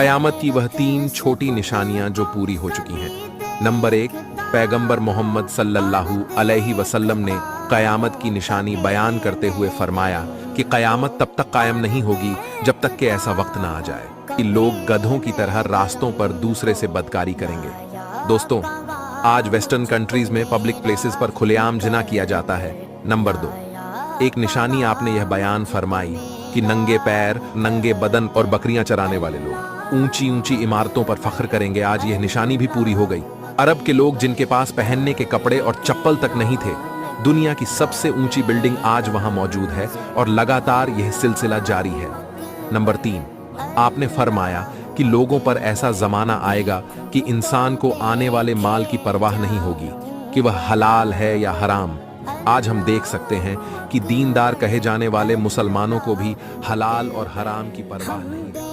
क़यामत की वह 3 छोटी निशानियां जो पूरी हो चुकी हैं। नंबर 1, पैगंबर मोहम्मद सल्लल्लाहु अलैहि वसल्लम ने क़यामत की निशानी बयान करते हुए फरमाया कि क़यामत तब तक कायम नहीं होगी जब तक कि ऐसा वक्त ना आ जाए कि लोग गधों की तरह रास्तों पर दूसरे से बदकारी करेंगे। दोस्तों, आज वेस्टर्न कंट्रीज में पब्लिक प्लेसेस पर खुलेआम जिना किया जाता है। नंबर 2, एक निशानी आपने यह बयान फरमाई कि नंगे पैर, नंगे बदन और बकरियां चराने वाले लोग ऊंची ऊंची इमारतों पर फख्र करेंगे। आज यह निशानी भी पूरी हो गई। अरब के लोग जिनके पास पहनने के कपड़े और चप्पल तक नहीं थे, दुनिया की सबसे ऊंची बिल्डिंग आज वहां मौजूद है और लगातार यह सिलसिला जारी है। नंबर 3, आपने फरमाया कि लोगों पर ऐसा जमाना आएगा कि इंसान को आने वाले माल की परवाह नहीं होगी कि वह हलाल है या हराम। आज हम देख सकते हैं कि दीनदार कहे जाने वाले मुसलमानों को भी हलाल और हराम की परवाह नहीं रहती।